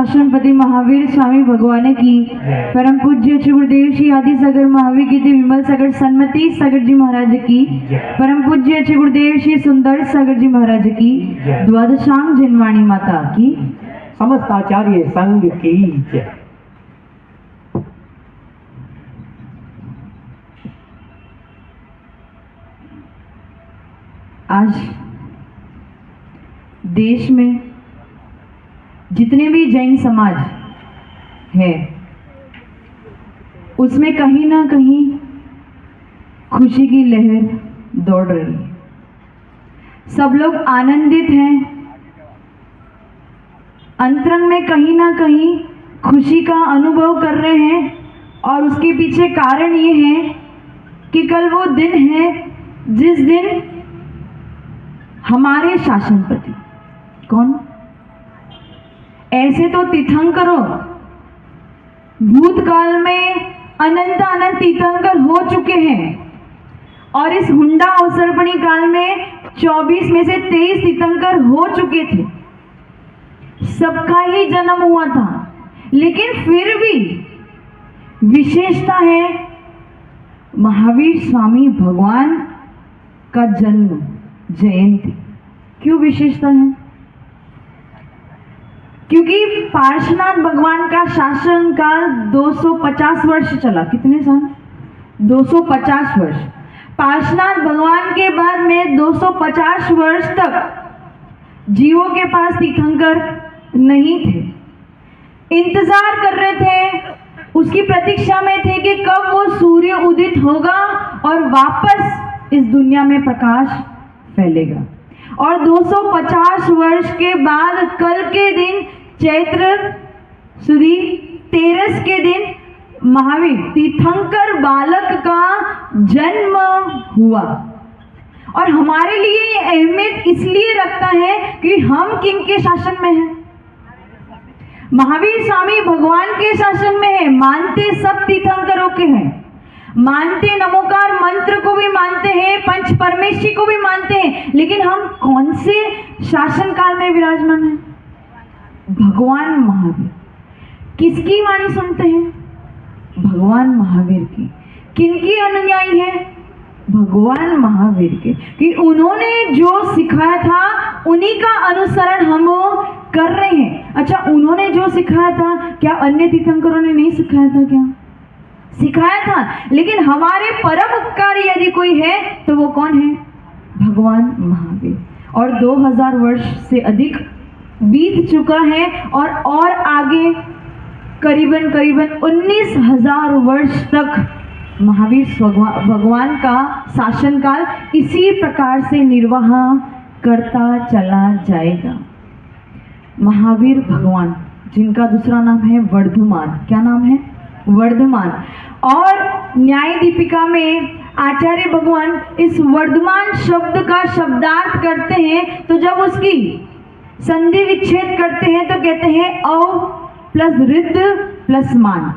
शासनपति महावीर स्वामी भगवान की, परम पूज्य श्री गुरुदेव श्री आदि सागर महावीर की विमल सागर सन्मति सागर जी महाराज की, परम पूज्य श्री गुरुदेव श्री सुंदर सागर जी महाराज की, द्वादशांग जनवाणी माता की, समस्त आचार्य संघ की जय। आज देश में जितने भी जैन समाज है उसमें कहीं ना कहीं खुशी की लहर दौड़ रही है। सब लोग आनंदित हैं, अंतरंग में कहीं ना कहीं खुशी का अनुभव कर रहे हैं। और उसके पीछे कारण ये है कि कल वो दिन है जिस दिन हमारे शासनपति कौन, ऐसे तो तीर्थंकरों भूतकाल में अनंत अनंत तीर्थंकर हो चुके हैं और इस हुंडा अवसर्पणी काल में 24 में से 23 तीर्थंकर हो चुके थे। सबका ही जन्म हुआ था, लेकिन फिर भी विशेषता है महावीर स्वामी भगवान का जन्म जयंती। क्यों विशेषता है? क्योंकि पार्श्वनाथ भगवान का शासन काल 250 वर्ष चला। कितने साल? 250 वर्ष। पार्श्वनाथ भगवान के बाद में 250 वर्ष तक जीवों के पास तीर्थंकर नहीं थे। इंतजार कर रहे थे, उसकी प्रतीक्षा में थे कि कब वो सूर्य उदित होगा और वापस इस दुनिया में प्रकाश फैलेगा। और 250 वर्ष के बाद कल के दिन चैत्र सुदी 13 के दिन महावीर तीर्थंकर बालक का जन्म हुआ। और हमारे लिए ये अहमियत इसलिए रखता है कि हम किनके शासन में हैं? महावीर स्वामी भगवान के शासन में है। मानते सब तीर्थंकरों के हैं, मानते नमोकार मंत्र को भी मानते हैं, पंच परमेश्वरी को भी मानते हैं, लेकिन हम कौन से शासन काल में विराजमान हैं? भगवान महावीर। किसकी वाणी सुनते हैं? भगवान महावीर की। किनकी अनुयायी है? भगवान महावीर के। कि उन्होंने जो सिखाया था उन्हीं का अनुसरण हम कर रहे हैं। अच्छा, उन्होंने जो सिखाया था क्या अन्य तीर्थंकरों ने नहीं सिखाया था? क्या सिखाया था, लेकिन हमारे परम उपकारी यदि कोई है तो वो कौन है? भगवान महावीर। और 2000 वर्ष से अधिक बीत चुका है और आगे करीबन 19,000 वर्ष तक महावीर भगवान का शासनकाल इसी प्रकार से निर्वाह करता चला जाएगा। महावीर भगवान, जिनका दूसरा नाम है वर्धमान। क्या नाम है? वर्धमान। और न्याय दीपिका में आचार्य भगवान इस वर्धमान शब्द का शब्दार्थ करते हैं, तो जब उसकी संधि विच्छेद करते हैं तो कहते हैं अव प्लस रिद्ध प्लस मान।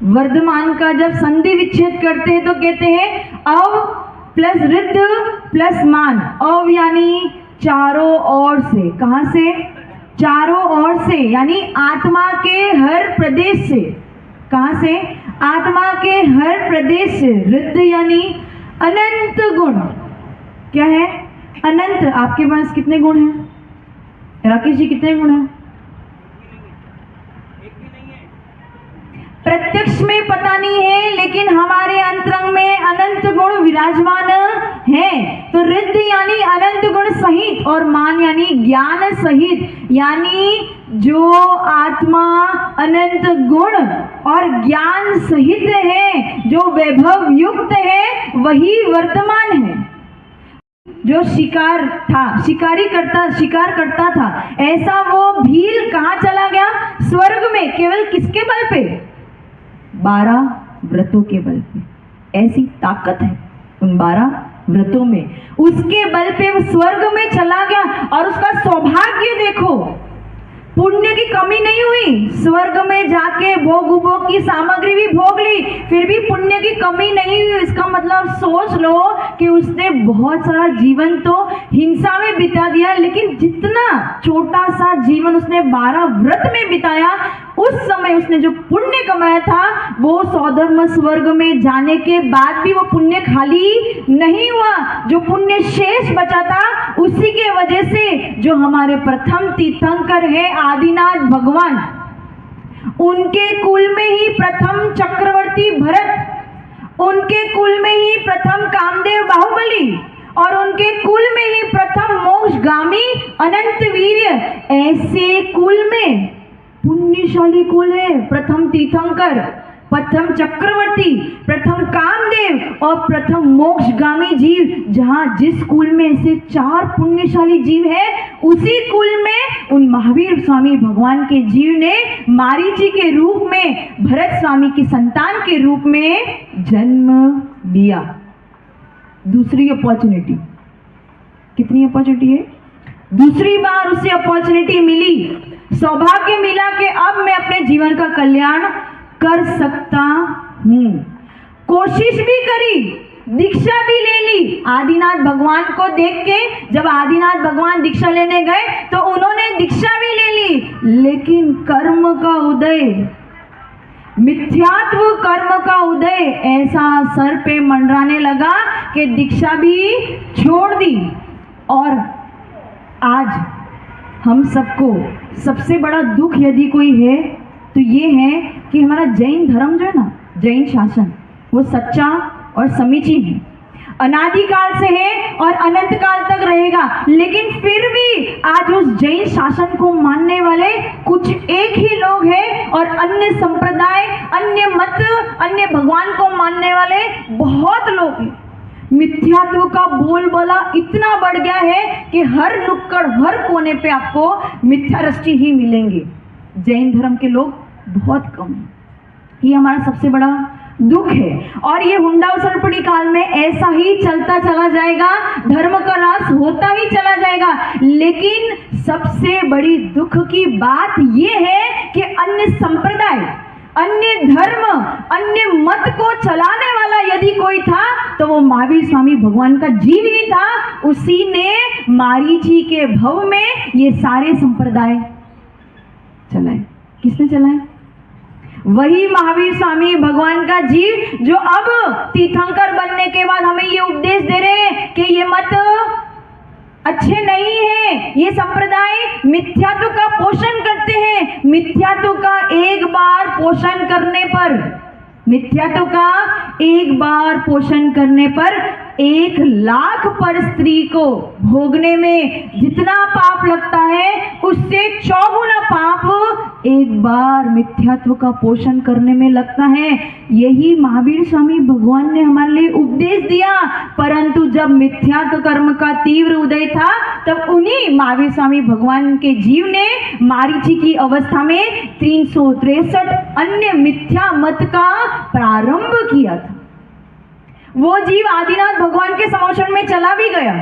वर्धमान का जब संधि विच्छेद करते हैं तो कहते हैं अव प्लस रिद्ध प्लस मान। अव यानी चारों ओर से। कहां से? चारों ओर से, यानी आत्मा के हर प्रदेश से। कहां से? आत्मा के हर प्रदेश से। रिद्ध यानी अनंत गुण। क्या है? अनंत। आपके पास कितने गुण हैं? राकेश जी, कितने गुण हैं? प्रत्यक्ष में पता नहीं है, लेकिन हमारे अंतरंग में अनंत गुण विराजमान हैं। तो रिद्ध यानी अनंत गुण सहित और मान यानी ज्ञान सहित। यानी जो आत्मा अनंत गुण और ज्ञान सहित है, जो वैभव युक्त है, वही वर्तमान है। जो शिकार करता था, ऐसा वो भील कहाँ चला गया? स्वर्ग में। केवल किसके बल पे? 12 व्रतों के बल पे। ऐसी ताकत है उन 12 व्रतों में, उसके बल पे वो स्वर्ग में चला गया। और उसका सौभाग्य देखो, पुण्य की कमी नहीं हुई, स्वर्ग में जाके भोग उपभोग की सामग्री भी भोग ली, फिर भी पुण्य की कमी नहीं हुई। इसका मतलब सोच लो कि उसने बहुत सारा जीवन तो हिंसा में बिता दिया, लेकिन जितना छोटा सा जीवन उसने 12 व्रत में बिताया, उस समय उसने जो पुण्य कमाया था वो सौधर्म स्वर्ग में जाने के बाद भी वो पुण्य खाली नहीं हुआ। जो पुण्य शेष बचा था उसी के वजह से जो हमारे प्रथम तीर्थंकर है आदिनाथ भगवान, उनके कुल में ही प्रथम चक्रवर्ती भरत, उनके कुल में ही प्रथम कामदेव बाहुबली और उनके कुल में ही प्रथम मोक्षगामी अनंत वीर्य, ऐसे कुल में पुण्यशाली कुल है प्रथम तीर्थंकर, प्रथम चक्रवर्ती, प्रथम कामदेव और प्रथम मोक्षगामी जीव। जहां जिस कुल में से 4 पुण्यशाली जीव है, उसी कुल में उन महावीर स्वामी भगवान के जीव ने मारीची के रूप में भरत स्वामी की संतान के रूप में जन्म लिया। दूसरी अपॉर्चुनिटी, कितनी अपॉर्चुनिटी है? दूसरी बार उसे अपॉर्चुनिटी मिली, सौभाग्य मिला कि अब मैं अपने जीवन का कल्याण कर सकता हूं। कोशिश भी करी, दीक्षा भी ले ली। आदिनाथ भगवान को देख के जब आदिनाथ भगवान दीक्षा लेने गए तो उन्होंने दीक्षा भी ले ली, लेकिन कर्म का उदय, मिथ्यात्व कर्म का उदय ऐसा सर पे मंडराने लगा कि दीक्षा भी छोड़ दी। और आज हम सबको सबसे बड़ा दुख यदि कोई है तो ये है कि हमारा जैन धर्म जो है ना, जैन शासन, वो सच्चा और समीचीन है, अनादिकाल से है और अनंत काल तक रहेगा। लेकिन फिर भी आज उस जैन शासन को मानने वाले कुछ एक ही लोग हैं और अन्य संप्रदाय, अन्य मत, अन्य भगवान को मानने वाले बहुत लोग हैं। मिथ्यात्व का बोलबाला इतना बढ़ गया है कि हर नुक्कड़, हर कोने पे आपको मिथ्यारष्टि ही मिलेंगे। जैन धर्म के लोग बहुत कम हैं। ये हमारा सबसे बड़ा दुख है और ये हुंडा सरपड़ी काल में ऐसा ही चलता चला जाएगा, धर्म का ह्रास होता ही चला जाएगा। लेकिन सबसे बड़ी दुख की बात ये है कि अन्य संप्रदाय, अन्य धर्म, अन्य मत को चलाने वाला यदि कोई था तो वो महावीर स्वामी भगवान का जीव ही था। उसी ने मारीची के भव में ये सारे संप्रदाय चलाए। किसने चलाए? वही महावीर स्वामी भगवान का जीव, जो अब तीर्थंकर बनने के बाद हमें ये उपदेश दे रहे हैं कि ये मत अच्छे नहीं है, ये संप्रदाय मिथ्यात्व का पोषण करते हैं। मिथ्यात्व का एक बार पोषण करने पर, मिथ्यात्व का एक बार पोषण करने पर 1 लाख पर स्त्री को भोगने में जितना पाप लगता है उससे 4 गुना पाप एक बार मिथ्यात्व का पोषण करने में लगता है। यही महावीर स्वामी भगवान ने हमारे लिए उपदेश दिया। परंतु जब मिथ्यात्व कर्म का तीव्र उदय था तब उन्हीं महावीर स्वामी भगवान के जीव ने मारीची की अवस्था में 363 अन्य मिथ्या मत का प्रारंभ किया था। वो जीव आदिनाथ भगवान के समोषण में चला भी गया,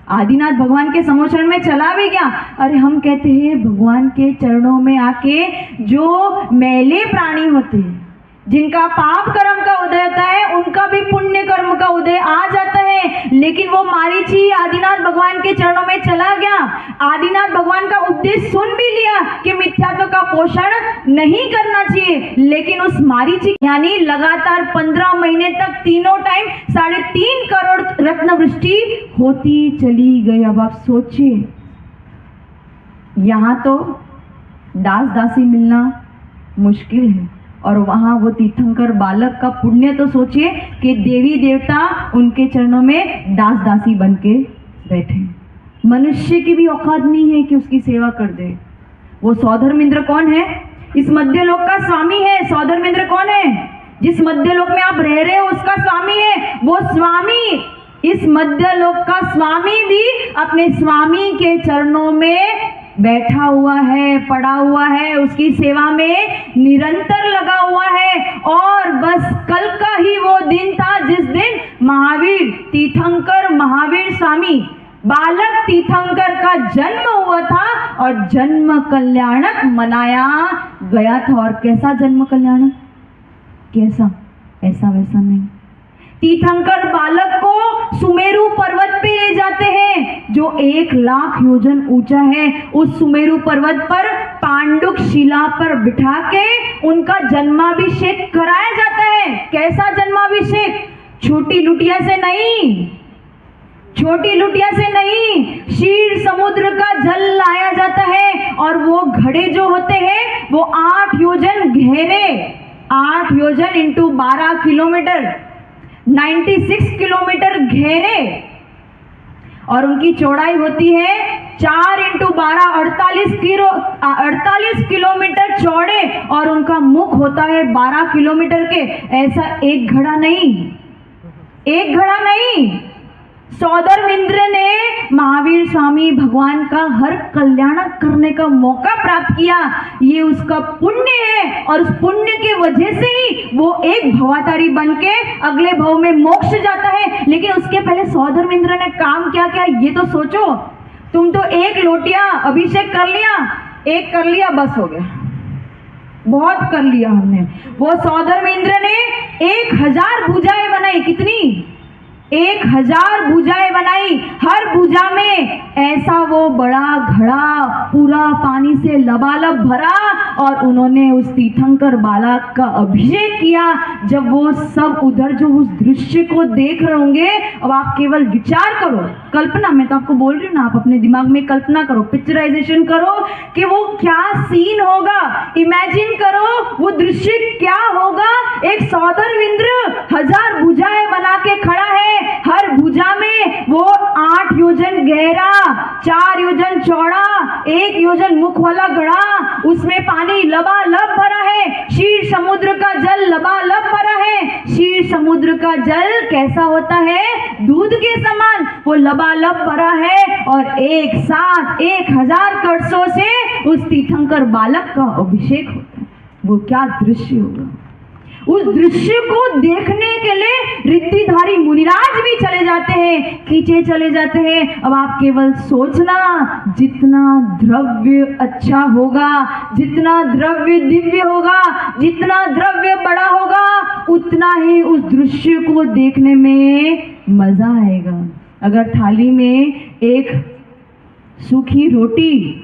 आदिनाथ भगवान के समोषण में चला भी गया। अरे हम कहते हैं भगवान के चरणों में आके जो मैले प्राणी होते हैं, जिनका पाप कर्म का उदय होता है, उनका भी पुण्य कर्म का उदय आ जाता है। लेकिन वो मारीची आदिनाथ भगवान के चरणों में चला गया, आदिनाथ भगवान का उपदेश सुन भी लिया कि मिथ्यात्व का पोषण नहीं करना चाहिए। लेकिन उस मारीची यानी लगातार 15 महीने तक तीनों टाइम 3.5 करोड़ रत्न वृष्टि होती चली गई। अब आप सोचिए, यहाँ तो दास दासी मिलना मुश्किल है और वहाँ वो तीर्थंकर बालक का पुण्य तो सोचिए कि देवी देवता उनके चरणों में दास दासी बन के बैठे। मनुष्य की भी औकात नहीं है कि उसकी सेवा कर दे। वो सौधर्मेंद्र कौन है? इस मध्यलोक का स्वामी है। सौधर्मेंद्र कौन है? जिस मध्यलोक में आप रह रहे हो उसका स्वामी है। वो स्वामी, इस मध्यलोक का स्वामी भी अपने स्वामी के चरणों में बैठा हुआ है, पड़ा हुआ है, उसकी सेवा में निरंतर लगा हुआ है। और बस कल का ही वो दिन था जिस दिन महावीर तीर्थंकर महावीर स्वामी बालक तीर्थंकर का जन्म हुआ था और जन्म कल्याणक मनाया गया था। और कैसा जन्म कल्याणक? कैसा? ऐसा वैसा नहीं। तीर्थंकर बालक को सुमेरु पर्वत पे ले जाते हैं जो 1,00,000 योजन ऊंचा है। उस सुमेरु पर्वत पर पांडुक शिला पर बिठा के उनका जन्माभिषेक कराया जाता है। कैसा जन्माभिषेक? छोटी लुटिया से नहीं, छोटी लुटिया से नहीं, क्षीर समुद्र का जल लाया जाता है और वो घड़े जो होते हैं वो 8 योजन गहरे, 8 योजन इंटू 12 किलोमीटर, 96 किलोमीटर गहरे, और उनकी चौड़ाई होती है 4 इंटू 12 48 किलोमीटर चौड़े, और उनका मुख होता है 12 किलोमीटर के। ऐसा एक घड़ा नहीं, एक घड़ा नहीं। सौदरमिंद्र ने महावीर स्वामी भगवान का हर कल्याण करने का मौका प्राप्त किया। ये उसका पुण्य है और उस पुण्य के वजह से ही वो एक भवातारी बन के अगले भव में मोक्ष जाता है। लेकिन उसके पहले सौदरमिंद्र ने काम क्या किया ये तो सोचो। तुम तो एक लोटिया अभिषेक कर लिया, एक कर लिया, बस हो गया, बहुत कर लिया हमने। वो सौदरमिंद्र ने 1000 भुजाएं बनाई। कितनी? 1000 भुजाएं बनाई। हर भुजा में ऐसा वो बड़ा घड़ा पूरा पानी से लबालब भरा और उन्होंने उस तीर्थंकर बालक का अभिषेक किया। जब वो सब उधर जो उस दृश्य को देख रहे होंगे, अब आप केवल विचार करो, कल्पना, मैं तो आपको बोल रही हूँ ना, आप अपने दिमाग में कल्पना करो, पिक्चराइजेशन करो कि वो क्या सीन होगा। इमेजिन करो वो दृश्य क्या होगा। एक सौदरमिंद्र 1000 भुजाएं बना के खड़ा है। हर भुजा में वो 8 योजन गहरा, 4 योजन चौड़ा, 1 योजन मुख वाला घड़ा, उसमें पानी लबालब भरा है। क्षीर समुद्र का जल लबालब भरा है। क्षीर समुद्र का जल कैसा होता है? दूध के समान वो लबालब भरा है। और एक साथ 1000 कलशों से उस तीर्थंकर बालक का अभिषेक होता है। वो क्या दृश्य होगा। उस दृश्य को देखने के लिए रिद्धिधारी मुनिराज भी चले जाते हैं, खींचे चले जाते हैं। अब आप केवल सोचना, जितना द्रव्य अच्छा होगा, जितना द्रव्य दिव्य होगा, जितना द्रव्य बड़ा होगा, उतना ही उस दृश्य को देखने में मजा आएगा। अगर थाली में एक सूखी रोटी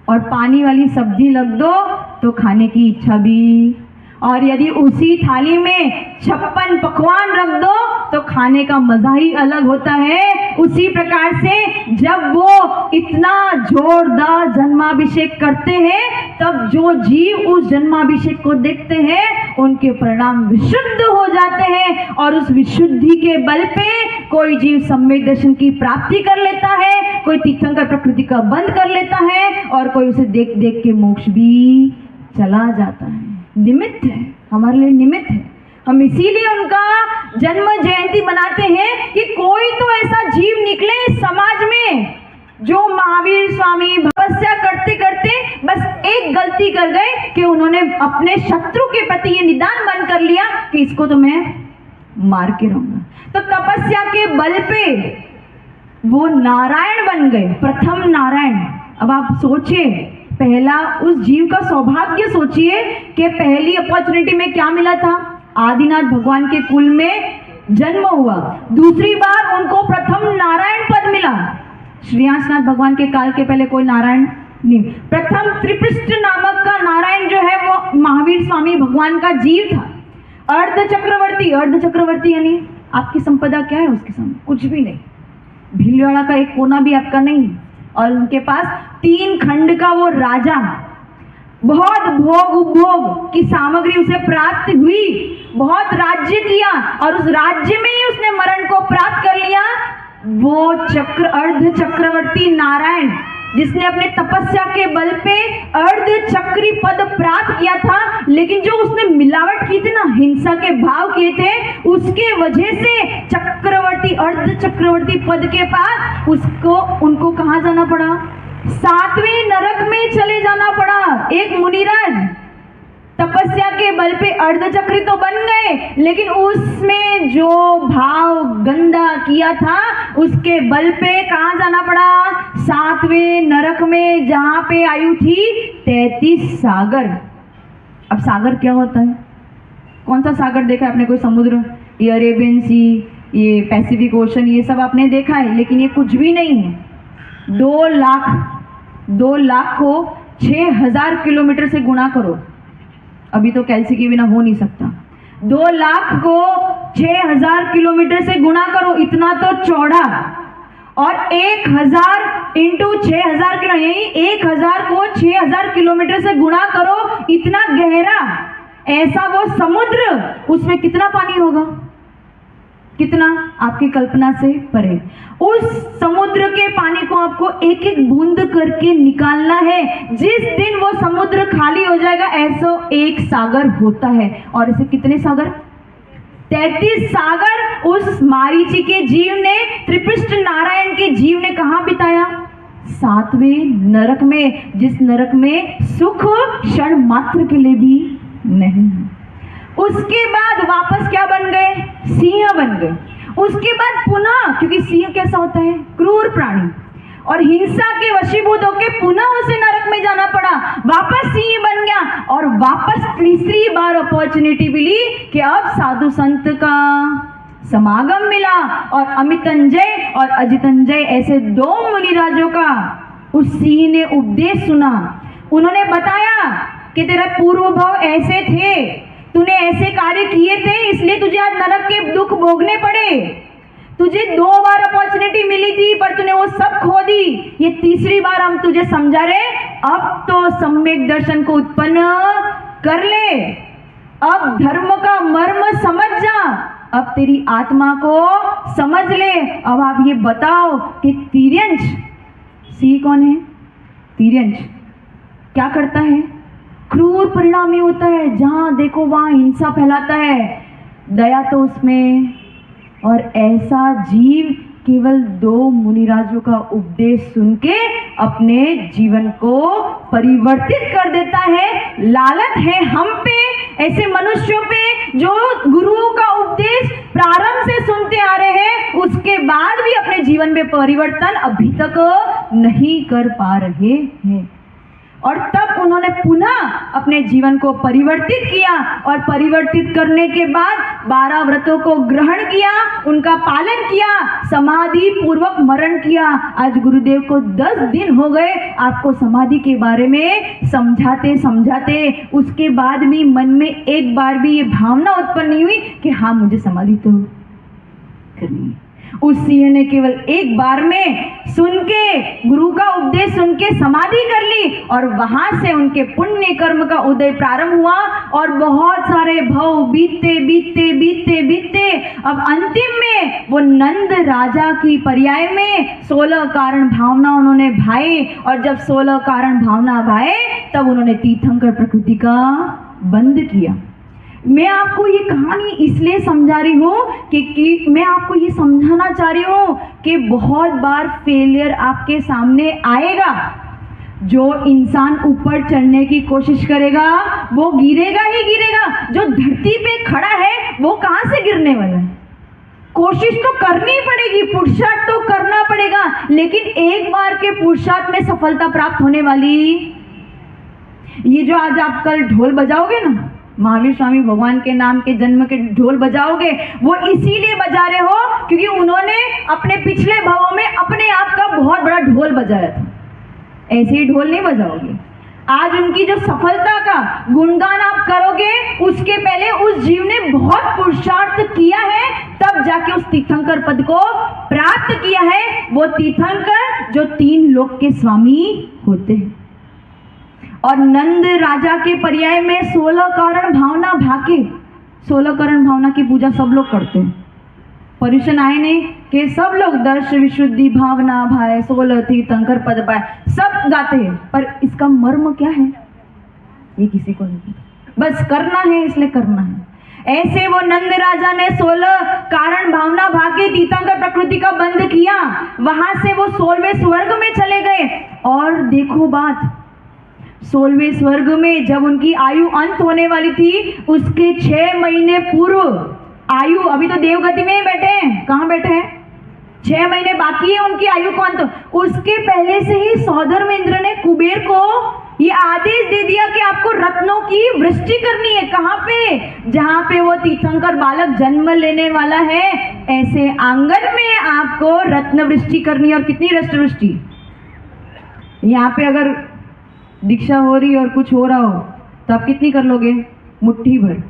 और पानी वाली सब्जी रख दो तो खाने की इच्छा भी, और यदि उसी थाली में 56 पकवान रख दो तो खाने का मजा ही अलग होता है। उसी प्रकार से जब वो इतना जोरदार जन्माभिषेक करते हैं, तब जो जीव उस जन्माभिषेक को देखते हैं उनके परिणाम विशुद्ध हो जाते हैं। और उस विशुद्धि के बल पे कोई जीव सम्यक दर्शन की प्राप्ति कर लेता है, कोई तीर्थंकर प्रकृति का बंद कर लेता है, और कोई उसे देख देख के मोक्ष भी चला जाता है। निमित्त है, हमारे लिए निमित्त है। हम इसीलिए उनका जन्म जयंती मनाते हैं कि कोई तो ऐसा जीव निकले इस समाज में जो महावीर स्वामी तपस्या करते करते बस एक गलती कर गए कि उन्होंने अपने शत्रु के प्रति ये निदान बन कर लिया कि इसको तो मैं मार के रहूंगा। तो तपस्या के बल पे वो नारायण बन गए, प्रथम नारायण। अब आप सोचिए, पहला उस जीव का सौभाग्य सोचिए कि पहली अपॉर्चुनिटी में क्या मिला था? आदिनाथ भगवान के कुल में जन्म हुआ। दूसरी बार उनको प्रथम नारायण पद मिला। श्रीयांशनाथ भगवान के काल के पहले कोई नारायण नहीं। प्रथम त्रिपृष्ठ नामक का नारायण जो है वो महावीर स्वामी भगवान का जीव था। अर्ध चक्रवर्ती, अर्ध चक्रवर्ती यानी आपकी संपदा क्या है उसके सामने? कुछ भी नहीं। भीलवाड़ा का एक कोना भी आपका नहीं। और उनके पास 3 खंड का वो राजा, बहुत भोग उपभोग की सामग्री उसे प्राप्त हुई, बहुत राज्य किया और उस राज्य में ही उसने मरण को प्राप्त कर लिया। वो अर्ध चक्रवर्ती नारायण जिसने अपने तपस्या के बल पे अर्ध चक्री पद प्राप्त किया था, लेकिन जो उसने मिलावट की थी ना, हिंसा के भाव किए थे, उसके वजह से चक्रवर्ती अर्ध चक्रवर्ती पद के पास उनको कहाँ जाना पड़ा? 7वें नरक में चले जाना पड़ा। एक मुनिराज तपस्या के बल पे अर्धचक्री तो बन गए, लेकिन उसमें जो भाव गंदा किया था उसके बल पे कहाँ जाना पड़ा? 7वें नरक में, जहाँ पे आयु थी 33 सागर। अब सागर क्या होता है? कौन सा सागर देखा है आपने? कोई समुद्र? ये अरेबियन सी, ये पैसिफिक ओशन, ये सब आपने देखा है, लेकिन ये कुछ भी नहीं है। 2 लाख को 6000 किलोमीटर से गुणा करो। अभी तो कैल्सी के बिना हो नहीं सकता। 2 लाख को 6000 किलोमीटर से गुणा करो, इतना तो चौड़ा। और 1000 इंटू 6000 किलो, यही 1000 को 6000 किलोमीटर से गुणा करो, इतना गहरा। ऐसा वो समुद्र, उसमें कितना पानी होगा? कितना? आपकी कल्पना से परे। उस समुद्र के पानी को आपको एक एक बूंद करके निकालना है। जिस दिन वो समुद्र खाली हो जाएगा, ऐसा एक सागर होता है। और ऐसे कितने सागर? 33 सागर उस मारीची के जीव ने, त्रिपिष्ट नारायण के जीव ने कहाँ बिताया? 7वें नरक में, जिस नरक में सुख क्षण मात्र के लिए भी नहीं। उसके बाद वापस क्या बन गए? सिंह बन गए। उसके बाद पुनः, क्योंकि सिंह कैसा होता है? क्रूर प्राणी, और हिंसा के वशीभूत होकर पुनः उसे नरक में जाना पड़ा। वापस सिंह बन गया और वापस तीसरी बार अपॉर्चुनिटी मिली कि अब साधु संत का समागम मिला, और अमितंजय और अजितंजय ऐसे 2 मुनिराजों का उस सिंह ने उपदेश सुना। उन्होंने बताया कि तेरा पूर्व भाव ऐसे थे, तूने ऐसे कार्य किए थे, इसलिए तुझे आज नरक के दुख भोगने पड़े। तुझे 2 बार अपॉर्चुनिटी मिली थी, पर तूने वो सब खो दी। ये तीसरी बार हम तुझे समझा रहे, अब तो सम्यक दर्शन को उत्पन्न कर ले, अब धर्म का मर्म समझ जा, अब तेरी आत्मा को समझ ले। अब आप ये बताओ कि तिर्यंश, सी कौन है? तिर्यंश क्या करता है? क्रूर परिणामी होता है, जहां देखो वहां हिंसा फैलाता है, दया तो उसमें। और ऐसा जीव केवल 2 मुनिराजों का उपदेश सुन के अपने जीवन को परिवर्तित कर देता है। लालच है हम पे, ऐसे मनुष्यों पे जो गुरुओं का उपदेश प्रारंभ से सुनते आ रहे हैं, उसके बाद भी अपने जीवन में परिवर्तन अभी तक नहीं कर पा रहे हैं। और तब उन्होंने पुनः अपने जीवन को परिवर्तित किया, और परिवर्तित करने के बाद 12 व्रतों को ग्रहण किया, उनका पालन किया, समाधि पूर्वक मरण किया। आज गुरुदेव को 10 दिन हो गए आपको समाधि के बारे में समझाते समझाते, उसके बाद भी मन में एक बार भी ये भावना उत्पन्न नहीं हुई कि हाँ मुझे समाधि तो करनी है। उस सिंह ने केवल एक बार में सुन के, गुरु का उपदेश सुन के समाधि कर ली, और वहां से उनके पुण्य कर्म का उदय प्रारंभ हुआ, और बहुत सारे भव बीतते बीतते बीतते बीतते अब अंतिम में वो नंद राजा की पर्याय में 16 कारण भावना उन्होंने भाए। और जब 16 कारण भावना भाए, तब उन्होंने तीर्थंकर प्रकृति का बंद किया। मैं आपको ये कहानी इसलिए समझा रही हूँ कि मैं आपको ये समझाना चाह रही हूँ कि बहुत बार फेलियर आपके सामने आएगा। जो इंसान ऊपर चढ़ने की कोशिश करेगा वो गिरेगा ही गिरेगा। जो धरती पे खड़ा है वो कहाँ से गिरने वाला है? कोशिश तो करनी पड़ेगी, पुरुषार्थ तो करना पड़ेगा, लेकिन एक बार के पुरुषार्थ में सफलता प्राप्त होने वाली, ये जो आज आप कल ढोल बजाओगे ना, महावीर स्वामी भगवान के नाम के जन्म के ढोल बजाओगे, वो इसीलिए बजा रहे हो क्योंकि उन्होंने अपने पिछले भवों में अपने आप का बहुत बड़ा ढोल बजाया था। ऐसे ही ढोल नहीं बजाओगे। आज उनकी जो सफलता का गुणगान आप करोगे, उसके पहले उस जीव ने बहुत पुरुषार्थ किया है, तब जाके उस तीर्थंकर पद को प्राप्त किया है। वो तीर्थंकर जो 3 लोक के स्वामी होते हैं। और नंद राजा के पर्याय में 16 कारण भावना भाके, 16 कारण भावना की पूजा सब लोग करते हैं। पर्युषण आए नहीं कि सब लोग दर्श विशुद्धि भावना भाई 16 तीर्थंकर पद पाए, सब गाते हैं, पर इसका मर्म क्या है ये किसी को नहीं। बस करना है, इसलिए करना है। ऐसे वो नंद राजा ने 16 कारण भावना भाके तीर्थंकर प्रकृति का बंद किया। वहां से वो 16वें स्वर्ग में चले गए। और देखो बात, 16वें स्वर्ग में जब उनकी आयु अंत होने वाली थी, उसके 6 महीने पूर्व आयु, अभी तो देवगति में ही बैठे हैं, कहाँ बैठे हैं, 6 महीने बाकी है उनकी आयु को अंत, उसके पहले से ही सौधर्म इंद्र ने कुबेर को ये आदेश दे दिया कि आपको रत्नों की वृष्टि करनी है। कहाँ पे? जहाँ पे वो तीर्थंकर बालक जन्म लेने वाला है, ऐसे आंगन में आपको रत्न वृष्टि करनी है। और कितनी रत्न वृष्टि? यहाँ पे अगर दीक्षा हो रही और कुछ हो रहा हो तो आप कितनी कर लोगे? मुट्ठी भर।